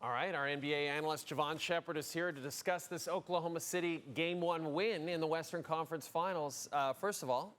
All right, our NBA analyst Jevohn Shepherd is here to discuss this Oklahoma City Game 1 win in the Western Conference Finals. First of all,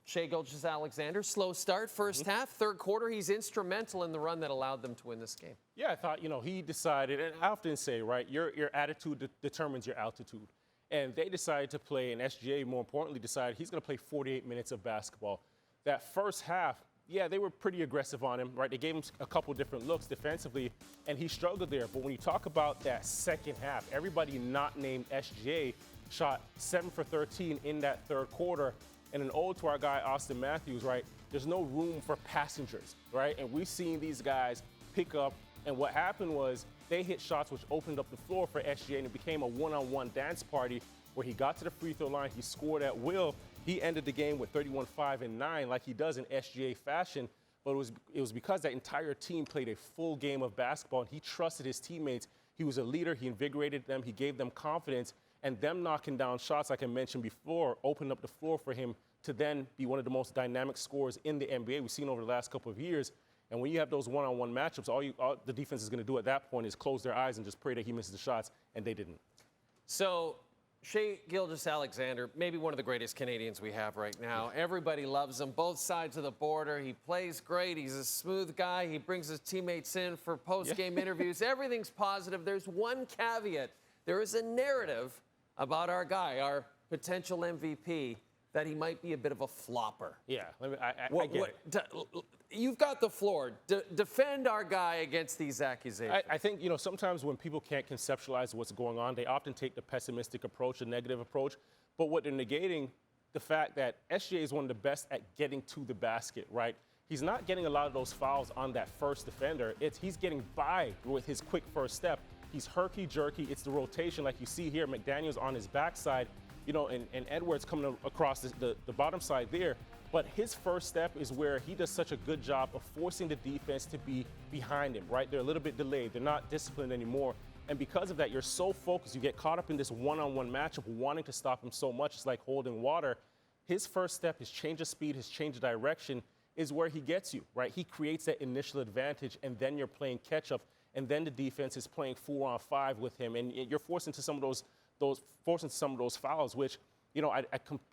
Shai Gilgeous-Alexander, slow start, first half, third quarter. He's instrumental in the run that allowed them to win this game. Yeah, I thought, he decided, and I often say, right, your attitude determines your altitude. And they decided to play, and SGA, more importantly, decided he's going to play 48 minutes of basketball. That first half, yeah, they were pretty aggressive on him, right? They gave him a couple different looks defensively, and he struggled there. But when you talk about that second half, everybody not named SGA shot 7 for 13 in that third quarter. And an ode to our guy, Austin Matthews, right? There's no room for passengers, right? And we've seen these guys pick up, and what happened was they hit shots which opened up the floor for SGA, and it became a one-on-one dance party where he got to the free throw line, he scored at will. He ended the game with 31, 5, and 9 like he does in SGA fashion, but it was because that entire team played a full game of basketball, and he trusted his teammates. He was a leader. He invigorated them. He gave them confidence, and them knocking down shots, like I mentioned before, opened up the floor for him to then be one of the most dynamic scorers in the NBA we've seen over the last couple of years. And when you have those one-on-one matchups, all the defense is going to do at that point is close their eyes and just pray that he misses the shots, and they didn't. So Shai Gilgeous-Alexander, maybe one of the greatest Canadians we have right now. Everybody loves him, both sides of the border. He plays great. He's a smooth guy. He brings his teammates in for post-game interviews. Everything's positive. There's one caveat. There is a narrative about our guy, our potential MVP, that he might be a bit of a flopper. Yeah, I get it. You've got the floor. Defend our guy against these accusations. I think, sometimes when people can't conceptualize what's going on, they often take the pessimistic approach, the negative approach. But what they're negating, the fact that SGA is one of the best at getting to the basket, right? He's not getting a lot of those fouls on that first defender. He's getting by with his quick first step. He's herky-jerky. It's the rotation like you see here. McDaniel's on his backside, and Edwards coming across the bottom side there. But his first step is where he does such a good job of forcing the defense to be behind him, right? They're a little bit delayed. They're not disciplined anymore. And because of that, you're so focused. You get caught up in this one-on-one matchup, wanting to stop him so much. It's like holding water. His first step, his change of speed, his change of direction is where he gets you, right? He creates that initial advantage, and then you're playing catch-up, and then the defense is playing 4-on-5 with him, and you're forced into some of those fouls, which,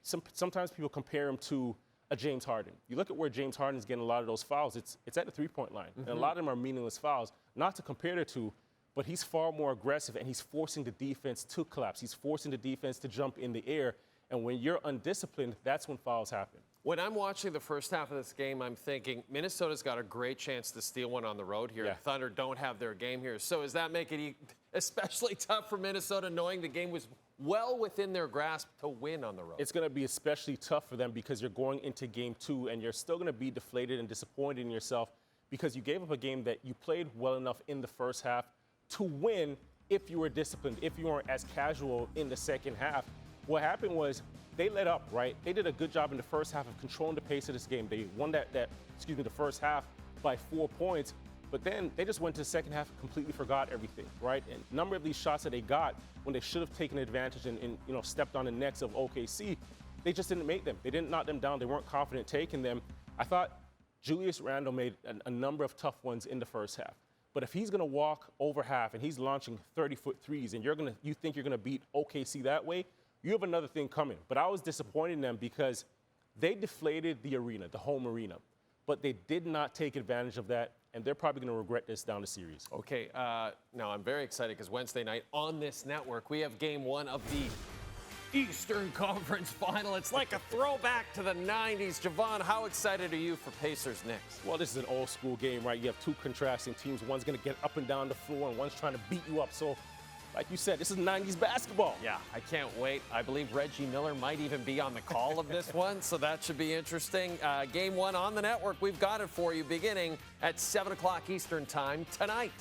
sometimes people compare him to a James Harden. You look at where James Harden is getting a lot of those fouls, it's at the three-point line. And a lot of them are meaningless fouls, not to compare the two, but he's far more aggressive, and he's forcing the defense to collapse. He's forcing the defense to jump in the air, and when you're undisciplined, that's when fouls happen. When I'm watching the first half of this game, I'm thinking Minnesota's got a great chance to steal one on the road here. Yeah. Thunder don't have their game here. So does that make it especially tough for Minnesota, knowing the game was well within their grasp to win on the road? It's going to be especially tough for them because you're going into game 2, and you're still going to be deflated and disappointed in yourself because you gave up a game that you played well enough in the first half to win if you were disciplined, if you weren't as casual in the second half. What happened was they let up, right? They did a good job in the first half of controlling the pace of this game. They won the first half by 4 points, but then they just went to the second half and completely forgot everything, right? And a number of these shots that they got when they should have taken advantage and stepped on the necks of OKC, they just didn't make them. They didn't knock them down. They weren't confident taking them. I thought Julius Randle made a number of tough ones in the first half. But if he's going to walk over half and he's launching 30-foot threes and you think you're going to beat OKC that way, you have another thing coming. But I was disappointed in them because they deflated the arena, the home arena. But they did not take advantage of that, and they're probably going to regret this down the series. Okay, now I'm very excited because Wednesday night on this network, we have Game 1 of the Eastern Conference Final. It's like a throwback to the 90s. Javon, how excited are you for Pacers-Knicks? Well, this is an old-school game, right? You have two contrasting teams. One's going to get up and down the floor, and one's trying to beat you up. So, like you said, this is 90s basketball. Yeah, I can't wait. I believe Reggie Miller might even be on the call of this one, so that should be interesting. Game 1 on the network. We've got it for you beginning at 7 o'clock Eastern Time tonight.